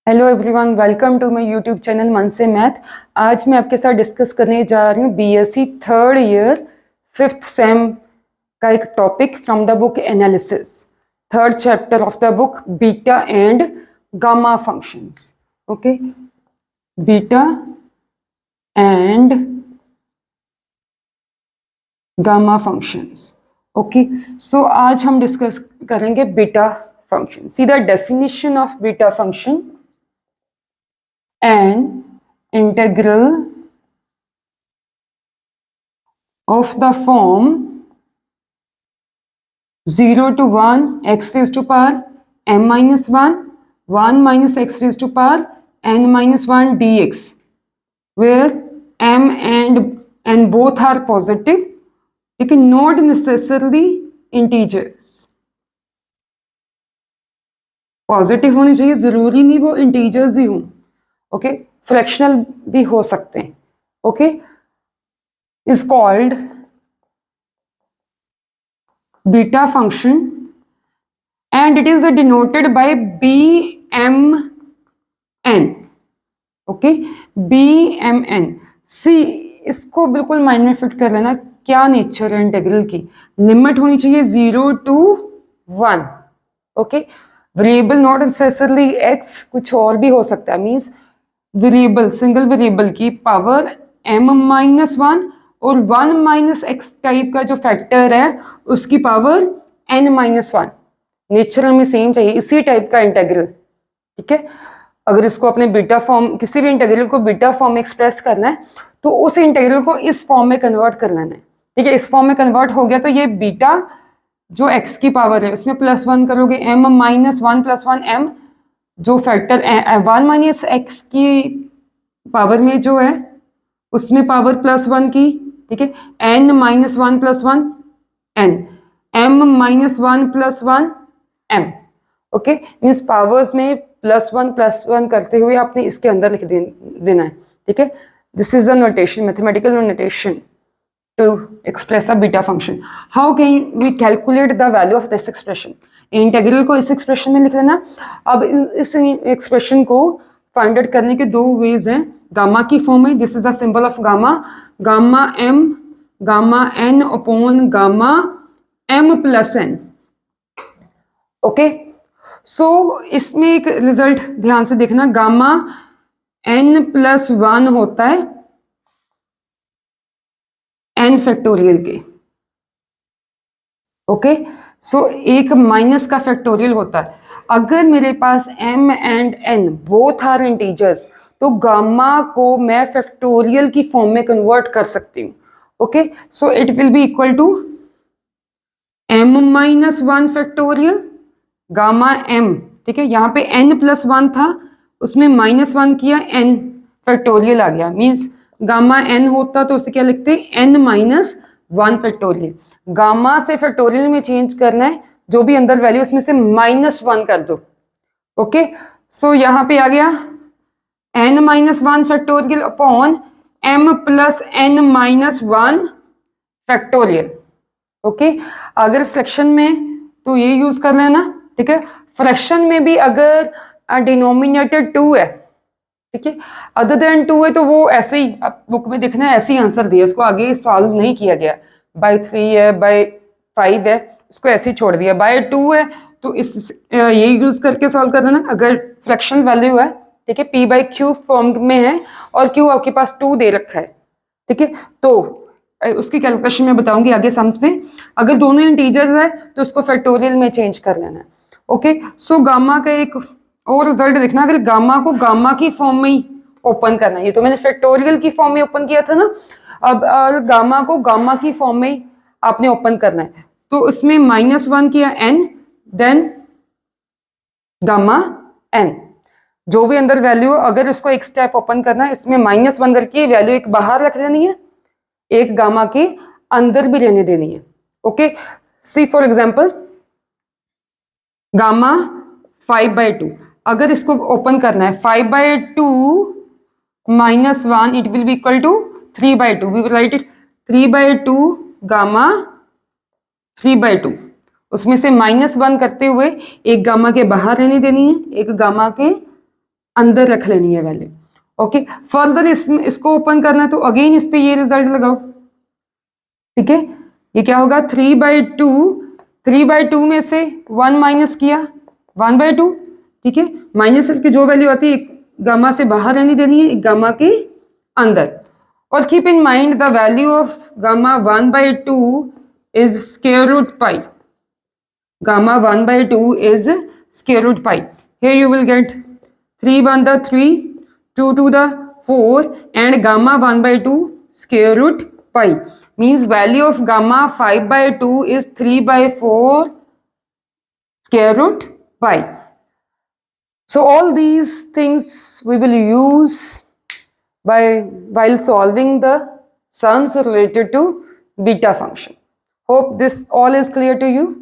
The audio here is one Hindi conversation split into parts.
Hello everyone, welcome to my YouTube channel मन से मैथ। आज मैं आपके साथ डिस्कस करने जा रही हूँ BSc third year fifth sem का एक topic from the book analysis, third chapter of the book beta and gamma functions. Okay, beta and gamma functions. Okay, so आज हम डिस्कस करेंगे beta function. See the definition of beta function: an integral of the form 0 to 1 x raised to power m minus 1 1 minus x raised to power n minus 1 dx, where m and n both are positive, लेकिन not necessarily integers। पॉजिटिव होनी चाहिए, जरूरी नहीं वो इंटीजर्स ही हों। ओके, फ्रैक्शनल भी हो सकते हैं। Okay, is called beta function and it is denoted by BMN। Okay, BMN। सी, इसको बिल्कुल माइंड में फिट कर लेना। क्या नेचर है इंटीग्रल की? लिमिट होनी चाहिए 0 to 1। Okay, variable not necessarily x, कुछ और भी हो सकता है। मींस वेरिएबल, सिंगल वेरिएबल की पावर m-1 और 1 माइनस एक्स टाइप का जो फैक्टर है उसकी पावर n-1। नेचुरल में सेम चाहिए, इसी टाइप का इंटीग्रल। ठीक है, अगर इसको अपने बीटा फॉर्म, किसी भी इंटीग्रल को बीटा फॉर्म में एक्सप्रेस करना है तो उस इंटीग्रल को इस फॉर्म में कन्वर्ट कर लेना है। ठीक है, इस फॉर्म में कन्वर्ट हो गया तो ये बीटा जो x की पावर है उसमें +1 करोगे, m-1 + 1 m, जो फैक्टर 1 माइनस एक्स की पावर में जो है उसमें पावर +1 की। ठीक है, n-1 + 1 n, m-1 + 1 m। Okay, means powers में +1 करते हुए आपने इसके अंदर लिख देना है। ठीक है, this is the notation, mathematical notation to express a beta function. How can we calculate the value of this expression? Integral को इस एक्सप्रेशन में लिख लेना। अब इस एक्सप्रेशन को फाइंड आउट करने के दो वेज हैं। गामा की फॉर्म में, this is the symbol of gamma, gamma m gamma n upon gamma m + n। Okay, so इसमें एक रिजल्ट ध्यान से देखना, गामा n + 1 होता है n फैक्टोरियल के। ओके, सो एक माइनस का फैक्टोरियल होता है। अगर मेरे पास m and n both are integers तो गामा को मैं फैक्टोरियल की फॉर्म में कन्वर्ट कर सकती हूँ। Okay, so it will be equal to m-1 factorial gamma m। ठीक है, यहाँ पे n + 1 था, उसमें -1 किया, n फैक्टोरियल आ गया। मीन्स गामा n होता तो उसे क्या लिखते हैं, n-1 फैक्टोरियल। गामा से फैक्टोरियल में चेंज करना है, जो भी अंदर वैल्यू उसमें से -1 कर दो। ओके, सो यहाँ पे आ गया n-1 factorial upon m + n-1 factorial. Okay, अगर फ्रैक्शन में तो ये यूज कर लेना। ठीक है, फ्रैक्शन में भी अगर डिनोमिनेटर 2 है, ठीक है, अदर देन 2 है तो वो ऐसे ही, अब बुक में देखना है ऐसे ही आंसर दिया, उसको आगे सॉल्व नहीं किया गया। बाय 3 है, बाय 5 है, उसको ऐसे ही छोड़ दिया। बाय 2 है तो इस ये यूज करके सॉल्व कर देना। अगर फ्रैक्शन वैल्यू है, ठीक है, p/q फॉर्म में है और q आपके पास 2 दे रखा है। ठीक है, तो उसकी कैलकुलेशन में बताऊंगी आगे सम्स में। अगर दोनों इंटीजर्स है तो उसको फैक्टोरियल में चेंज कर लेना है। ओके, सो गामा का एक और रिजल्ट देखना, अगर गामा को गामा की फॉर्म में ही ओपन करना है, ये तो मैंने फैक्टोरियल की फॉर्म में ओपन किया था ना, अब गामा को गामा की फॉर्म में ही आपने ओपन करना है, तो उसमें -1 किया n, देन गामा n, जो भी अंदर वैल्यू, अगर उसको एक स्टेप ओपन करना है, इसमें -1 करके वैल्यु एक बाहर रख देनी है, एक गामा के अंदर भी रहने देनी है। Okay, see for example gamma 5/2, अगर इसको ओपन करना है 5/2 - 1, it will be equal to 3/2। We will write it 3/2 gamma 3/2। उसमें से -1 करते हुए एक गामा के बाहर रहने देनी है, एक गामा के अंदर रख लेनी है वैल्यू। ओके, फर्दर इसको ओपन करना है तो अगेन इस पे ये रिजल्ट लगाओ। ठीक है, ये क्या होगा 3/2, 3/2 में से 1 माइनस किया 1/2। ठीक है, माइनस की जो वैल्यू आती है गामा से बाहर रहनी देनी है, गामा के अंदर। और keep in mind the value of gamma 1/2 is square root pi. Gamma 1/2 is square root pi. Here you will get 3 1 the 3, 2 to the 4 and gamma 1/2 square root pi. Means value of gamma 5/2 is 3/4 square root pi. So all these things we will use while solving the sums related to beta function. Hope this all is clear to you.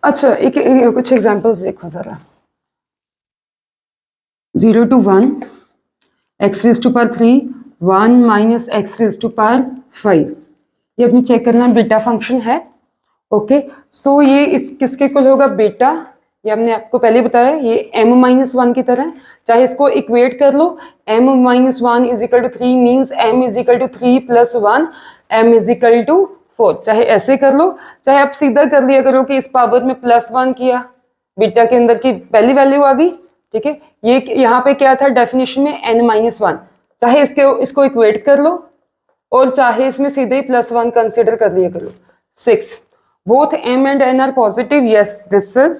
अच्छा, एक कुछ एग्जांपल्स देखो जरा। 0 to 1 x raised to power 3 1 minus x raised to power 5। ये अपनी चेक करना बीटा फंक्शन है। ओके, सो ये इस किसके इक्वल होगा बीटा, ये हमने आपको पहले बताया, ये m-1 की तरह है। चाहे इसको इक्वेट कर लो, m-1 is equal to 3 means m is equal to 3 + 1 m is equal to 4। चाहे ऐसे कर लो, चाहे आप सीधा कर लिया करो कि इस पावर में +1 किया, बीटा के अंदर की पहली वैल्यू आ गई। ठीक है, ये यहाँ पे क्या था डेफिनेशन में n-1, चाहे इसको इक्वेट कर लो और चाहे इसमें सीधे ही +1 कंसिडर कर लिया करो। 6 both m and n are positive, yes this is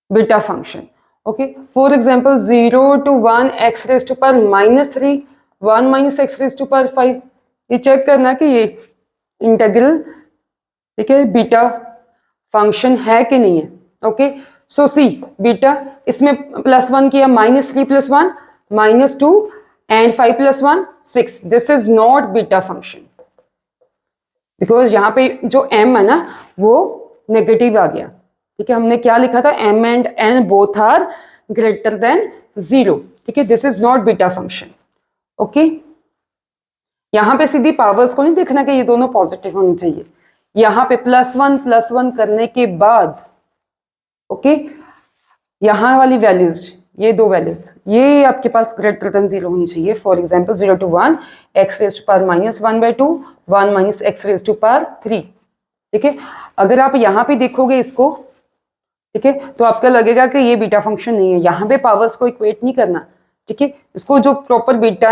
beta function. Okay, for example 0 to 1 x raised to power -3 1 minus x raised to power 5। ये चेक करना कि ये इंटीग्रल ठीक है बीटा फंक्शन है कि नहीं है। ओके, सो सी बीटा, इसमें +1 किया -3 + 1 -2 and 5 + 1 6। This is not beta function because यहाँ पे जो m है ना वो नेगेटिव आ गया। ठीक है, हमने क्या लिखा था m and n both are greater than 0। ठीक है, this is not beta function. Okay, यहाँ पे सीधी पावर्स को नहीं देखना कि ये दोनों पॉजिटिव होनी चाहिए। यहाँ पे +1 करने के बाद ओके यहाँ वाली वैल्यूज, ये दो वैल्यूज ये आपके पास ग्रेटर देन 0 होनी चाहिए। For example 0 to 1 x raised to power -1/2 1 minus x raised to power 3। ठीक है, अगर आप यहाँ पे देखोगे इसको, ठीक है, तो आपका लगेगा कि ये बीटा फंक्शन नहीं है। यहाँ पे पावर्स को इक्वेट नहीं करना। ठीक है, इसको जो प्रॉपर बीटा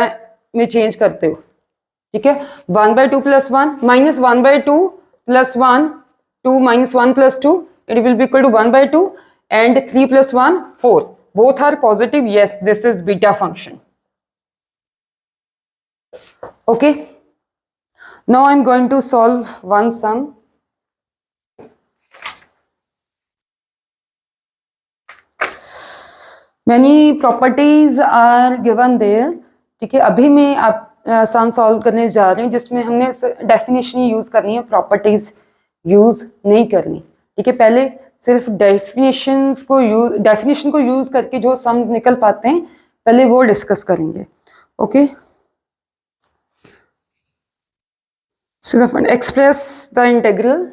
में चेंज करते हो। ठीक है, 1/2 + 1 -1/2 + 1 2 - 1 + 2 it will be equal to 1/2 and 3 + 1 4 both are positive, yes this is beta function। okay, now I'm going to solve one sum। many properties are given there। ठीक है, अभी मैं आप सम सॉल्व करने जा रही हूँ जिसमें हमने डेफिनेशन यूज करनी है, प्रॉपर्टीज यूज नहीं करनी। ठीक है, पहले सिर्फ डेफिनेशन को यूज करके जो सम्स निकल पाते हैं पहले वो डिस्कस करेंगे। ओके, सिर्फ express the integral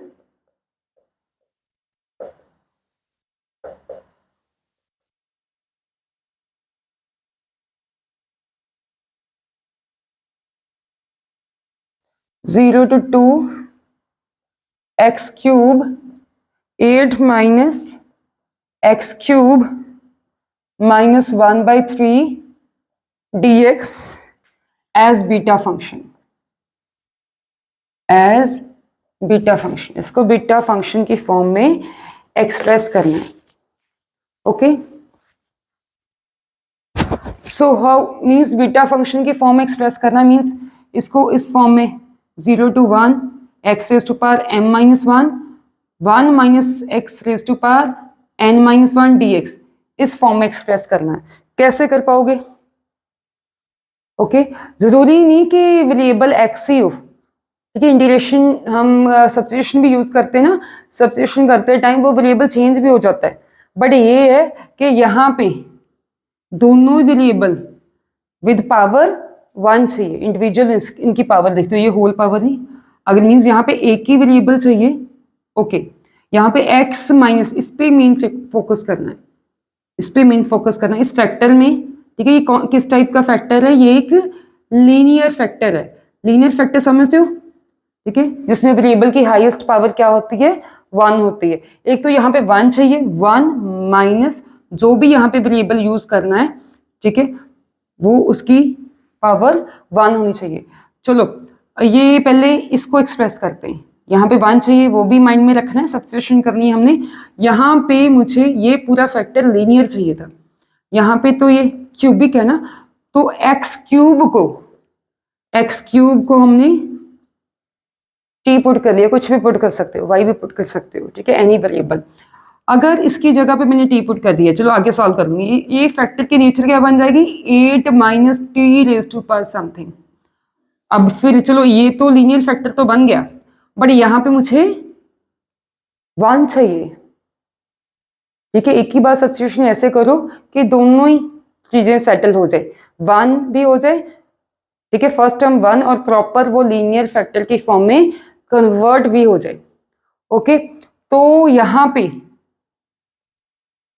(0 to 2 x³ 8 minus x³ -1/3 dx as beta function, as beta function. इसको बीटा फंक्शन की फॉर्म में एक्सप्रेस करना है। Okay, so how means beta function की फॉर्म में एक्सप्रेस करना मीन्स इसको इस फॉर्म में 0 to 1 x raise to power m minus 1 minus x raise to power n minus 1 dx इस फॉर्म में एक्सप्रेस करना है। कैसे कर पाओगे? ओके जरूरी नहीं कि वेरिएबल x ही हो, ठीक है। इंटीग्रेशन हम सब्स्टिट्यूशन भी यूज करते हैं ना, सब्स्टिट्यूशन करते टाइम वो वेरिएबल चेंज भी हो जाता है, बट ये है कि यहाँ पे दोनों वेरिएबल विद पावर 1 चाहिए, इंडिविजुअल इनकी पावर देखते हो, ये होल पावर नहीं, अगर मीन्स यहाँ पे एक ही वेरिएबल चाहिए, ओके यहाँ पे x माइनस, इस पे मेन फोकस करना है, इस पे मेन फोकस करना है, इस फैक्टर में, ठीक है। ये किस टाइप का फैक्टर है? ये एक लीनियर फैक्टर है। लीनियर फैक्टर समझते हो, ठीक है, जिसमें वेरिएबल की हाईएस्ट पावर क्या होती है? 1 होती है। एक तो यहाँ पे 1 चाहिए, 1 माइनस जो भी यहाँ पे वेरिएबल यूज करना है, ठीक है, वो उसकी पावर 1 होनी चाहिए। चलो ये पहले इसको एक्सप्रेस करते हैं। यहाँ पे 1 चाहिए, वो भी माइंड में रखना है, सब्स्टिट्यूशन करनी है हमने। यहाँ पे मुझे ये पूरा फैक्टर लीनियर चाहिए था, यहाँ पे तो ये क्यूबिक है ना, तो एक्स क्यूब को हमने टी पुट कर लिया, कुछ भी पुट कर सकते हो, वाई भी पुट कर सकते हो, ठीक है, एनी वेरिएबल। अगर इसकी जगह पे मैंने टी पुट कर दिया, चलो आगे सॉल्व कर लूंगी। ये फैक्टर की नेचर क्या बन जाएगी? 8 minus t raise to power something. अब फिर चलो ये तो लीनियर फैक्टर तो बन गया, बट यहाँ पे मुझे 1 चाहिए, ठीक है। एक ही बार सब्स्टिट्यूशन ऐसे करो कि दोनों ही चीजें सेटल हो जाए, 1 भी हो जाए, ठीक है, फर्स्ट टर्म 1 और प्रॉपर वो लीनियर फैक्टर की फॉर्म में कन्वर्ट भी हो जाए, ओके। तो यहाँ पे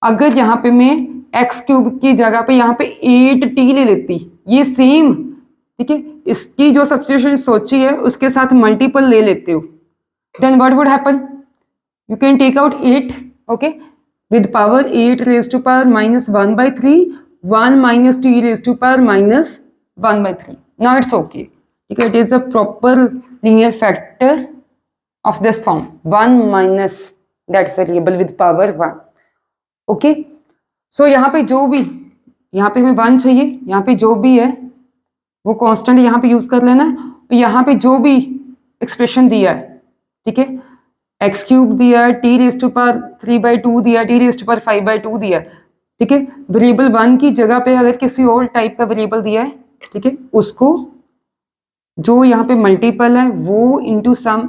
अगर यहाँ पे मैं एक्स क्यूब की जगह पे यहाँ पे 8t ले लेती, ये सेम, ठीक है, इसकी जो सब्स्टिट्यूशन सोची है उसके साथ मल्टीपल ले लेते हो, then what would happen? You can take out 8, okay, with power 8 raise to power minus 1/3, 1 minus t raise to power minus 1/3. Now it's okay, ठीक है, it is a proper linear factor of this form, 1 minus that variable with power 1, okay. So यहाँ पे जो भी, यहाँ पे हमें 1 चाहिए, यहाँ पे जो भी है वो कांस्टेंट यहाँ पे यूज कर लेना है। यहाँ पे जो भी एक्सप्रेशन दिया है, ठीक है, एक्स क्यूब दिया है, टी रेज टू पावर 3/2 दिया, टी रेज टू पावर 5/2 दिया, ठीक है। वेरिएबल 1 की जगह पे अगर किसी और टाइप का वेरिएबल दिया है, ठीक है, उसको जो यहाँ पे मल्टीपल है वो इनटू सम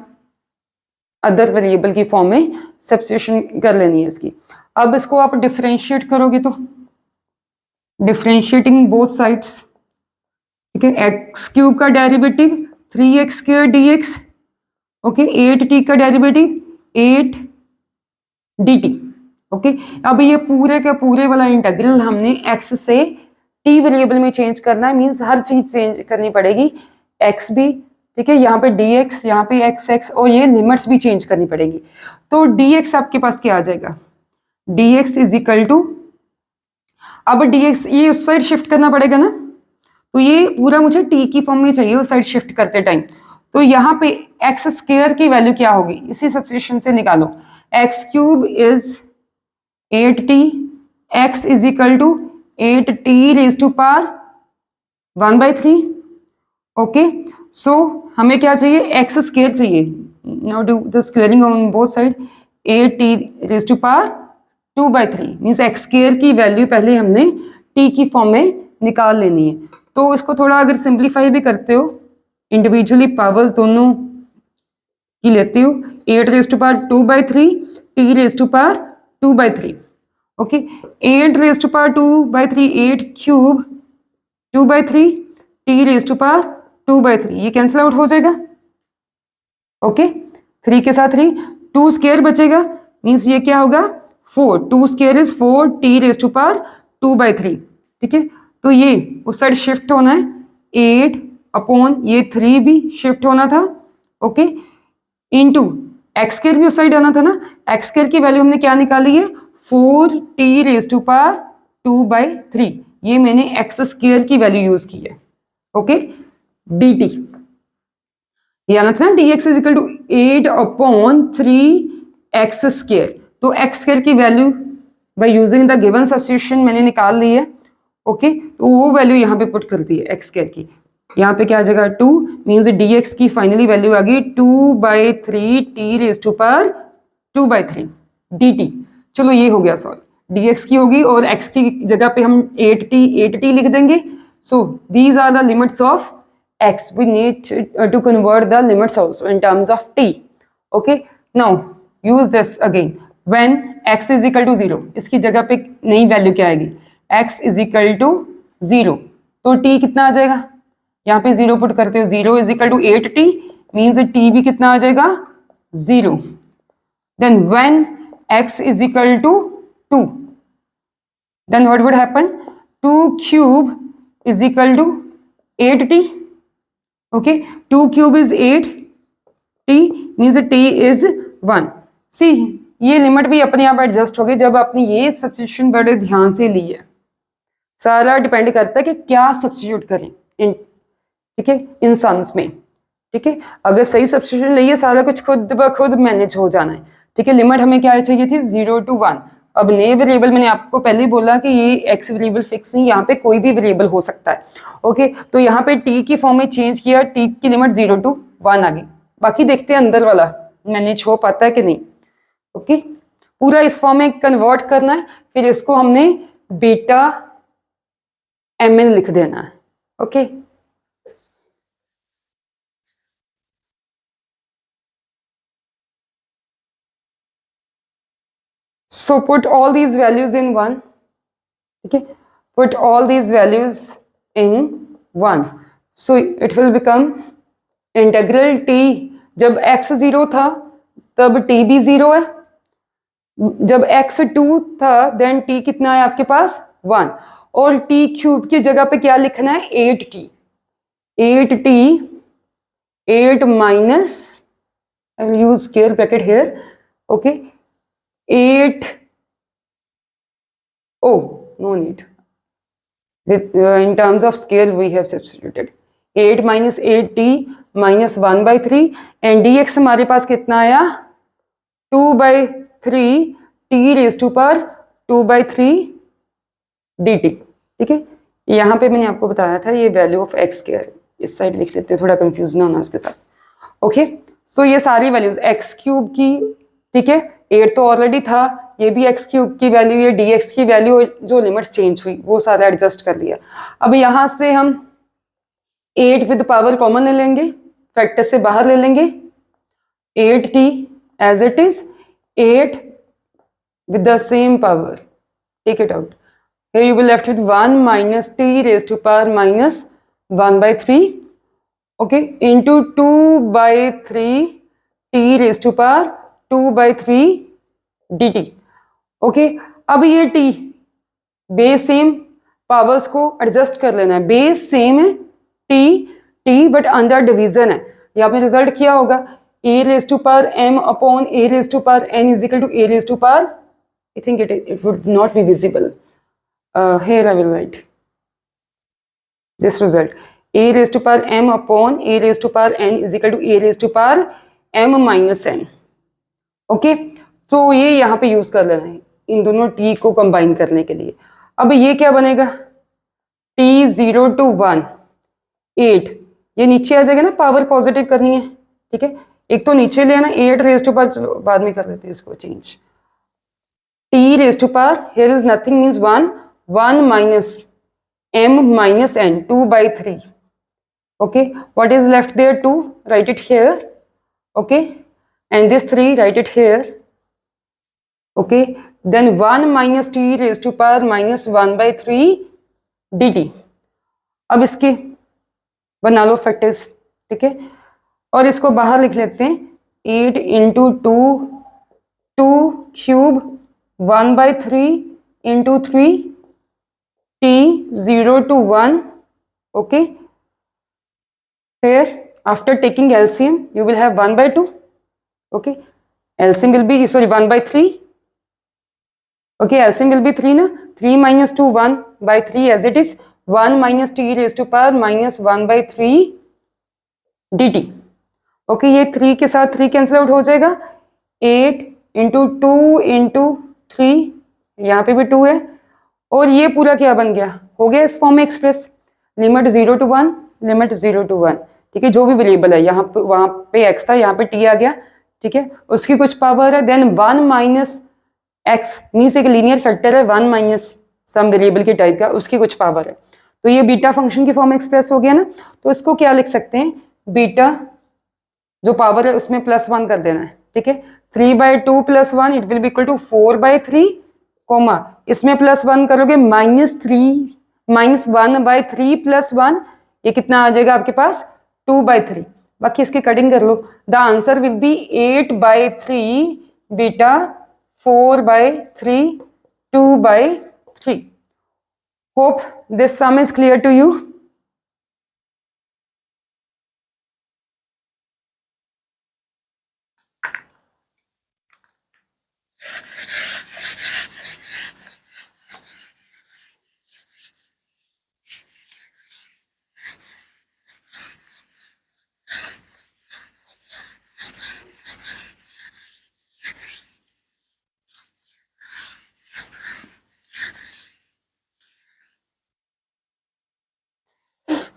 अदर वेरिएबल की फॉर्म में सब्स्टिट्यूशन कर लेनी है इसकी। अब इसको आप डिफरेंशिएट करोगे तो डिफरेंशिएटिंग बोथ साइड्स, ठीक है, एक्स क्यूब का derivative 3x square dx, okay, 8t का डेरिवेटिव 8 dt, ओके। अब ये पूरे का पूरे वाला इंटीग्रल हमने x से t वेरिएबल में चेंज करना है, मींस हर चीज चेंज करनी पड़ेगी, x भी, ठीक है, यहाँ पे dx, यहाँ पे x और ये लिमिट्स भी चेंज करनी पड़ेगी। तो dx आपके पास क्या आ जाएगा? dx इज इक्वल टू, अब dx ये उस साइड शिफ्ट करना पड़ेगा ना, तो ये पूरा मुझे t की फॉर्म में चाहिए उस साइड शिफ्ट करते टाइम। तो यहाँ पे एक्स स्क्वायर की वैल्यू क्या होगी? इसी सब्स्टिट्यूशन से निकालो, X cube is 8t, x is equal to 8t raise to power 1/3, okay. So हमें क्या चाहिए? एक्स स्क्वायर चाहिए। Now do the squaring on both side, 8t raise to power 2/3 means X square की वैल्यू पहले हमने t की फॉर्म में निकाल लेनी है। तो इसको थोड़ा अगर सिंप्लीफाई भी करते हो, इंडिविजुअली पावर्स दोनों की लेते हो, 8 raise to power 2/3, t raise to power 2/3, okay. 8 raise to power 2/3, 8 cube 2/3, t raise to power 2/3, ये कैंसिल आउट हो जाएगा, ओके। 3 के साथ 3, 2 स्क्वायर बचेगा, मीन्स ये क्या होगा? 4, 2 square is 4, t raise to power 2/3, ठीक है। तो ये उस साइड शिफ्ट होना है, 8 अपॉन ये 3 भी शिफ्ट होना था, ओके, इनटू एक्स स्क्वायर भी उस साइड आना था ना। एक्स स्क्वायर की वैल्यू हमने क्या निकाली है? 4t रेज टू पावर 2/3, ये मैंने एक्स स्क्वायर की वैल्यू यूज की है, ओके। dt ये आना था ना, dx is equal to 8 upon 3x square. तो एक्स स्क्वायर की value by using the given substitution मैंने निकाल ली है, ओके। तो वो वैल्यू यहाँ पे पुट कर दी है एक्स स्क्वायर की, यहाँ पे क्या आ जाएगा 2 मीन्स dx की फाइनली वैल्यू आ गई 2/3 t raise to power 2/3 dt। चलो ये हो गया सॉल्व, dx की होगी और x की जगह पे हम 8t लिख देंगे। So these are the limits of x, we need to convert the limits also in terms of t। okay, now use this again when x is equal to 0, इसकी जगह पे नई वैल्यू क्या आएगी, x is equal to 0, तो t कितना आ जाएगा, यहाँ पे 0 पुट करते हो, 0 is equal to 8t means t भी कितना आ जाएगा 0। then when x is equal to 2, then what would happen, 2 cube is equal to 8t। okay, 2 cube is 8t means t is 1। सी ये लिमिट भी अपने आप एडजस्ट हो गई जब आपने ये सब्स्टिट्यूशन बड़े ध्यान से ली है। सारा डिपेंड करता है कि क्या सब्स्टिट्यूट करें इन, ठीक है, इन सम्स में। ठीक है, अगर सही सब्स्टिट्यूशन लिए सारा कुछ खुद ब खुद मैनेज हो जाना है। ठीक है, लिमिट हमें क्या चाहिए थी 0 to 1। अब नए वेरिएबल मैंने आपको पहले ही बोला कि ये एक्स वेरिएबल फिक्स नहीं, यहाँ पे कोई भी वेरिएबल हो सकता है। ओके, तो यहाँ पे टी की फॉर्म में चेंज किया, टी की लिमिट 0 to 1 आ गई। बाकी देखते हैं अंदर वाला मैनेज हो पाता है कि नहीं। ओके, पूरा इस फॉर्म में कन्वर्ट करना है, फिर इसको हमने बीटा mn लिख देना है। Okay, so put all these values in 1। okay, put all these values in 1, so it will become integral t, जब x 0 था तब t भी 0 है, जब x 2 था देन t कितना है आपके पास 1, और t क्यूब की जगह पे क्या लिखना है 8t, 8 minus, I will use square bracket here. Okay, 8, oh no need, in terms of scale we have substituted 8 minus 8t minus 1/3 and dx हमारे पास कितना आया 2/3 t raise to power 2/3 dt। ठीक है, यहाँ पे मैंने आपको बताया था ये वैल्यू ऑफ x स्क्वायर, इस साइड लिख लेते हैं थोड़ा कंफ्यूज ना होना उसके साथ। ओके, सो ये सारी वैल्यूज x क्यूब की, ठीक है, 8 तो ऑलरेडी था, ये भी x क्यूब की वैल्यू, ये dx की वैल्यू, जो लिमिट्स चेंज हुई वो सारा एडजस्ट कर लिया। अब यहाँ से हम 8 विद पावर कॉमन ले लेंगे, फैक्टर से बाहर ले लेंगे, 8t as it is, 8 with the same power, take it out, here you will left with 1 minus t raised to power minus 1/3, okay, into 2/3 t raised to power 2/3 dt। Okay, अब ये t बेस सेम, पावर्स को एडजस्ट कर लेना है, बेस सेम है t बट अंडर डिवीजन है। ये आपने रिजल्ट किया होगा, a raised to power m upon a raised to power n is equal to a raised to power, I think it would not be visible, here I will write this result, a raised to power m upon a raised to power n is equal to a raised to power m minus n। Okay, तो ये यहाँ पे यूज कर लेना है इन दोनों t को कंबाइन करने के लिए। अब ये क्या बनेगा, t 0 to 1 8, ये नीचे आ जाएगा ना, पावर पॉजिटिव करनी है। ठीक है, एक तो नीचे ले आना, 8 रेज टू पावर, बाद में कर लेते हैं इसको change, t raise to power here is nothing means 1 minus m minus n 2/3। okay, what is left there 2, write it here, okay, and this 3 write it here, okay, then 1 minus t raised to power minus 1/3 dt। अब इसके बना लो फैक्टर्स, ठीक है, और इसको बाहर लिख लेते हैं, 8 into 2 cube 1/3 into 3 t 0 to 1, okay, here after taking LCM you will have 1/2, okay, LCM will be, sorry, 1/3, okay, LCM will be 3 na, 3 minus 2 1/3 as it is, 1 minus t raised to power minus 1/3 dt। okay, ये 3 के साथ 3 कैंसिल आउट हो जाएगा, 8 into 2 into 3, यहाँ पे भी 2 है, और ये पूरा क्या बन गया, हो गया इस फॉर्म में express, limit 0 to 1, limit 0 to 1, ठीक है, जो भी वेरिएबल है, यहाँ पे वहाँ पे x था, यहाँ पे t आ गया, ठीक है, उसकी कुछ पावर है, देन 1 माइनस x मीन्स एक लीनियर फैक्टर है 1 माइनस सम वेरिएबल के टाइप का, उसकी कुछ पावर है, तो ये बीटा फंक्शन की फॉर्म में एक्सप्रेस हो गया ना। तो इसको क्या लिख सकते हैं, बीटा जो पावर है उसमें +1 कर देना है, ठीक है, 3/2 + 1 it will be equal to 4/3, comma इसमें +1 करोगे -1/3 + 1, ये कितना आ जाएगा आपके पास 2/3, बाकी इसकी कटिंग कर लो, the answer will be 8/3 beta 4/3 2/3। Hope this sum is clear to you.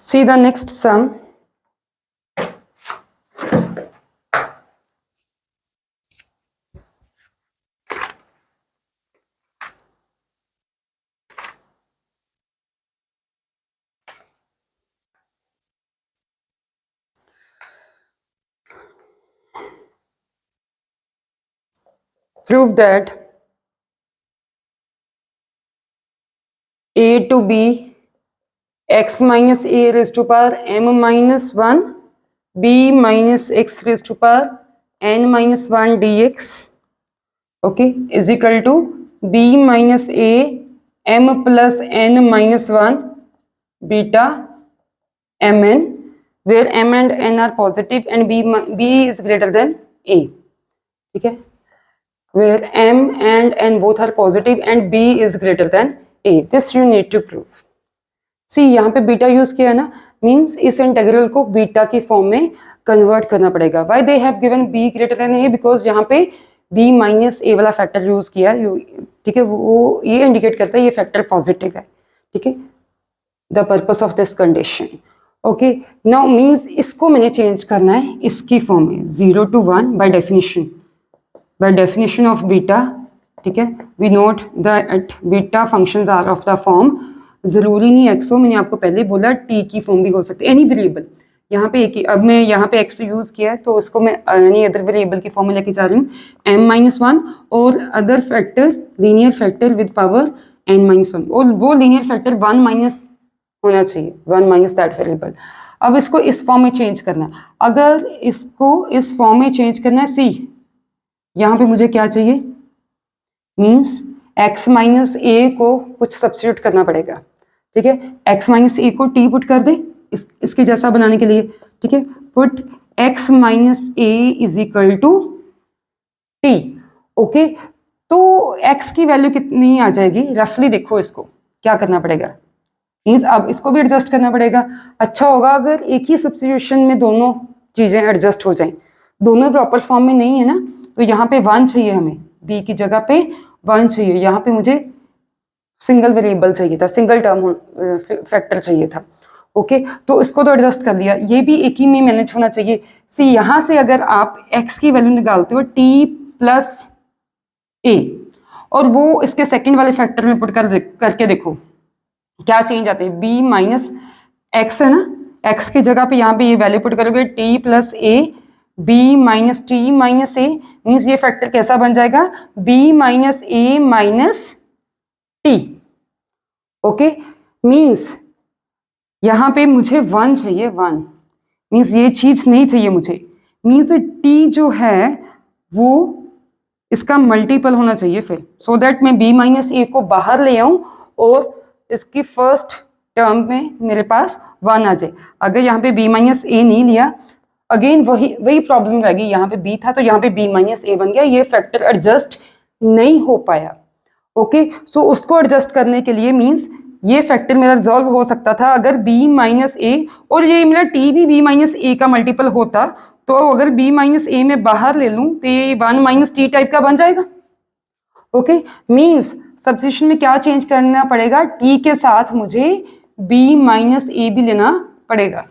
See the next sum. Prove that a to b x minus a raised to power m minus 1 b minus x raised to power n minus 1 dx, okay, is equal to b minus a m plus n minus 1 beta mn, where m and n are positive and b is greater than a, ठीक है, where m and n both are positive and b is greater than a. This you need to prove. See, यहाँ पे बीटा यूज किया है ना, मीन्स इस इंटेग्रल को बीटा की फॉर्म में कन्वर्ट करना पड़ेगा। Why they have given b greater than a? Because यहाँ पे b माइनस ए वाला फैक्टर यूज किया है, ठीक है, वो ये इंडिकेट करता है ये फैक्टर पॉजिटिव है, ठीक है, the purpose of this condition, okay. Now means इसको मैंने चेंज करना है इसकी फॉर्म में 0 to 1 by definition of beta, ठीक है, we note that beta functions are of the form, जरूरी नहीं एक्स हो, मैंने आपको पहले बोला टी की फॉर्म भी हो सकती है, एनी वेरिएबल, यहाँ पे एक ही, अब मैं यहाँ पे एक्स यूज किया है तो उसको मैं एनी अदर वेरिएबल की फॉर्म में लेके जा रही हूँ m-1 और other factor linear factor with power n-1, और वो लीनियर फैक्टर 1 माइनस होना चाहिए, 1 माइनस दैट वेरिएबल। अब इसको इस फॉर्म में चेंज करना है, अगर इसको इस फॉर्म में चेंज करना है, सी यहाँ पे मुझे क्या चाहिए, मीन्स x माइनस ए को कुछ सब्स्टिट्यूट करना पड़ेगा, ठीक है, x माइनस ए को t पुट कर दे इसके जैसा बनाने के लिए, ठीक है, put x minus a is equal to t, okay, तो x की वैल्यू कितनी आ जाएगी, रफली देखो इसको क्या करना पड़ेगा, मीन्स अब इसको भी एडजस्ट करना पड़ेगा। अच्छा होगा अगर एक ही सब्स्टिट्यूशन में दोनों चीजें एडजस्ट हो जाएं, दोनों प्रॉपर फॉर्म में नहीं है ना, तो यहाँ पे 1 चाहिए हमें, b की जगह पे 1 चाहिए, यहाँ पे मुझे सिंगल वेरिएबल चाहिए था, सिंगल टर्म फैक्टर चाहिए था, ओके, तो इसको तो एडजस्ट कर लिया, ये भी एक ही में मैनेज होना चाहिए। सी यहाँ से अगर आप x की वैल्यू निकालते हो t प्लस a और वो इसके सेकंड वाले फैक्टर में पुट करके देखो क्या चेंज आते हैं, b माइनस एक्स है ना, x की जगह पे यहाँ पे ये वैल्यू पुट करोगे t plus a b minus T minus A, means ये फैक्टर कैसा बन जाएगा, b minus a minus T, okay, means यहाँ पे मुझे 1 चाहिए, 1 मीन्स ये चीज नहीं चाहिए मुझे, मीन्स t जो है वो इसका मल्टीपल होना चाहिए फिर, सो दैट मैं b माइनस ए को बाहर ले आऊं और इसकी फर्स्ट टर्म में मेरे पास 1 आ जाए। अगर यहाँ पे b माइनस ए नहीं लिया, अगेन वही प्रॉब्लम रहेगी, यहाँ पे b था तो यहाँ पे b माइनस ए बन गया, ये फैक्टर एडजस्ट नहीं हो पाया, ओके, सो उसको एडजस्ट करने के लिए मीन्स ये फैक्टर मेरा रिजॉल्व हो सकता था अगर b माइनस ए और ये मेरा t भी b माइनस ए का मल्टीपल होता, तो अगर b माइनस ए में बाहर ले लूं तो ये 1 माइनस टी टाइप का बन जाएगा, ओके, मीन्स सब्स्टिट्यूशन में क्या चेंज करना पड़ेगा, t के साथ मुझे b माइनस ए भी लेना पड़ेगा,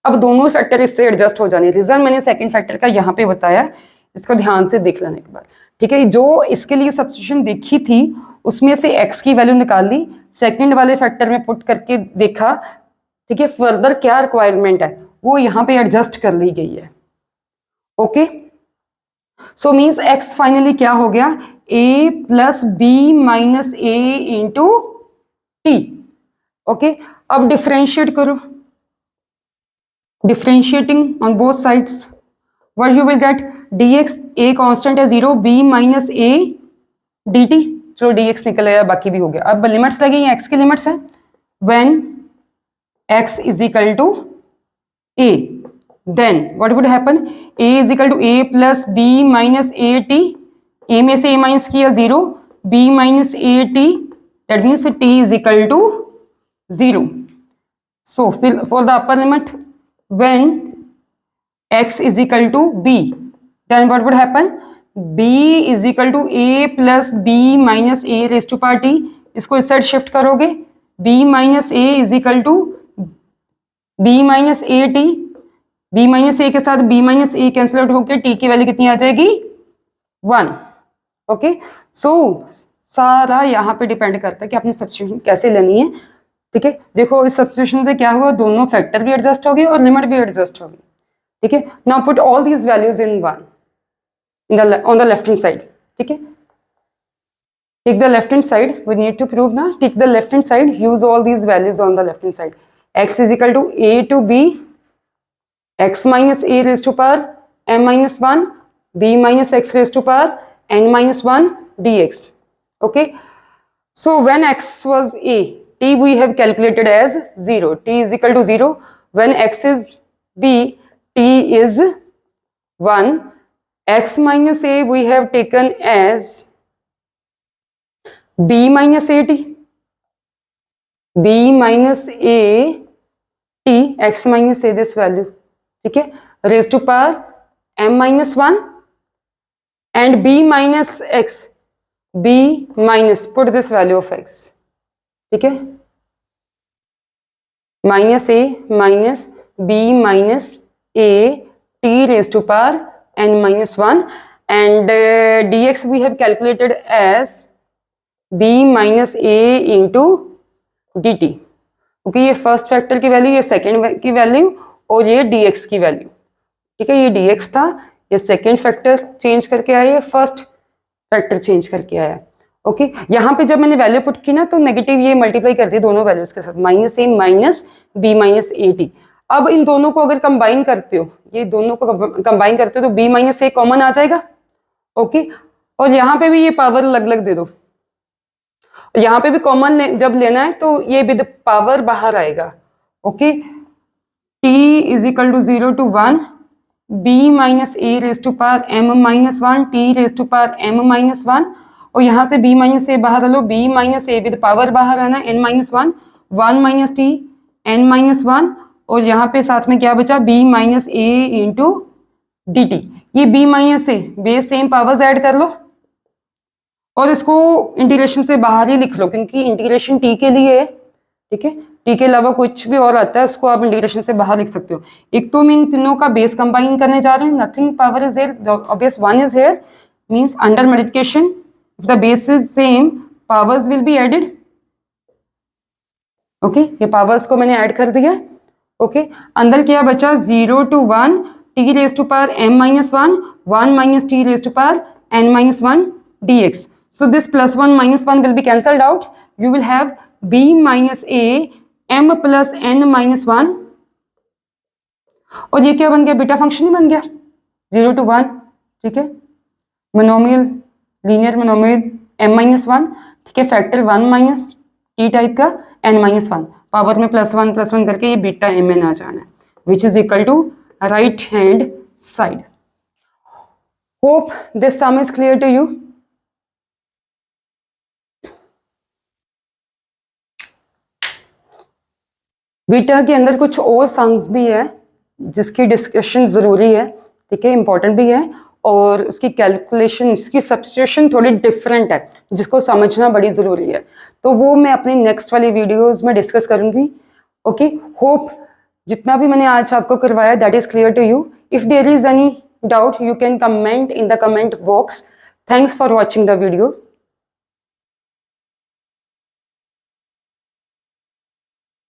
अब दोनों फैक्टर इससे एडजस्ट हो जाने। रीजन मैंने सेकंड फैक्टर का यहाँ पे बताया, इसको ध्यान से देख लेना एक बार, ठीक है। जो इसके लिए सब्स्टिट्यूशन देखी थी उसमें से x की वैल्यू निकाल ली, सेकंड वाले फैक्टर में पुट करके देखा, ठीक है। फर्दर क्या रिक्वायरमेंट है वो यहाँ पे एडजस्ट कर ली गई है। Okay, so means x finally क्या हो गया, a plus b minus a into t. Okay, अब डिफ्रेंशिएट करो, differentiating on both sides, what you will get dx, a constant है 0, b माइनस ए dt, चलो dx निकल आया, बाकी भी हो गया। अब लिमिट्स लगी हैं, x की लिमिट्स है, when x is equal to a, then what would happen, a is equal to a plus b minus a t, a में से a माइनस किया 0, b minus a t, that means t is equal to 0. So for the upper limit, when x is equal to b, then what would happen, b is equal to a plus b minus a raised to power t, इसको इस साइड शिफ्ट करोगे, b minus a is equal to b minus a t, b minus a के साथ b minus a cancel out होकर t की वैल्यू कितनी आ जाएगी, 1. ओके, सो सारा यहाँ पे डिपेंड करता है कि आपने सब्स्टिट्यूशन कैसे लेनी है, ठीक है। देखो इस सब्स्टिट्यूशन से क्या हुआ, दोनों फैक्टर भी एडजस्ट हो गए और लिमिट भी एडजस्ट हो गई, ठीक है। Now put all these values in one in the on the left hand side, ठीक है। Take the left hand side, we need to prove ना, take the left hand side, use all these values on the left hand side. x is equal to a to b, x minus a raise to power m minus 1, b minus x raise to power n minus 1 dx. Okay, so when x was a, t we have calculated as 0, t is equal to 0. When x is b, t is 1, x minus a we have taken as b minus a t, b minus a t, x minus a this value, ठीक है, raised to power m minus 1, and b minus x, b minus, put this value of x, ठीक है, minus a minus b minus a t raised to power n minus 1, and dx we have calculated as b minus a into dt. Okay, ये फर्स्ट फैक्टर की वैल्यू, ये सेकेंड की वैल्यू, और ये dx की वैल्यू, ठीक है। ये dx था, ये सेकेंड फैक्टर चेंज करके आया, ये फर्स्ट फैक्टर चेंज करके आया। ओके, यहाँ पे जब मैंने वैल्यू पुट की ना तो नेगेटिव ये मल्टीप्लाई कर दी दोनों वैल्यूज के साथ, minus a minus b minus a t. अब इन दोनों को अगर कंबाइन करते हो, ये दोनों को कंबाइन करते हो तो b माइनस ए कॉमन आ जाएगा। ओके, और यहाँ पे भी ये पावर अलग अलग दे दो, यहाँ पे भी कॉमन जब लेना है तो ये विद पावर बाहर आएगा। Okay, t is equal to 0 to 1, b minus a raise to power m minus 1, t raise to power m minus 1, और यहाँ से b माइनस ए बाहर लो, b minus a with power बाहर आना, n minus 1, 1 minus t, n minus 1, और यहाँ पे साथ में क्या बचा, b minus a into d t. ये b minus a base same powers add कर लो और इसको इंटीग्रेशन से बाहर ही लिख लो, क्योंकि इंटीग्रेशन t के लिए है, ठीक है। t के अलावा कुछ भी और आता है उसको आप इंटीग्रेशन से बाहर लिख सकते हो। एक तो मैं इन तीनों का बेस कंबाइन करने जा रहे हैं, nothing power is here, obvious 1 is here, means under multiplication if the base is same powers will be added. Okay, ये पावर्स को मैंने ऐड कर दिया। ओके, अंदर क्या बचा, 0 to 1 t raise to power m minus 1, 1 minus t raise to power n minus 1 dx. So this plus 1 minus 1 will be cancelled out. You will have b minus a m plus n minus 1, और ये क्या बन गया, बीटा फंक्शन ही बन गया, 0 to 1, ठीक है, monomial, linear monomial m minus 1, ठीक है, फैक्टर 1 माइनस टी टाइप का n माइनस 1, पावर में प्लस वन करके ये बीटा mn आ जाना है, which is equal to right hand side. Hope this sum is clear to you. Beta के अंदर कुछ और सम्स भी है जिसकी डिस्कशन जरूरी है, ठीक है, इंपॉर्टेंट भी है, और उसकी कैलकुलेशन, उसकी सब्स्टिट्यूशन थोड़ी डिफरेंट है जिसको समझना बड़ी ज़रूरी है, तो वो मैं अपनी नेक्स्ट वाली वीडियोस में डिस्कस करूँगी। ओके, होप जितना भी मैंने आज आपको करवाया that is clear to you. If there is any doubt you can comment in the comment box. Thanks for watching the video.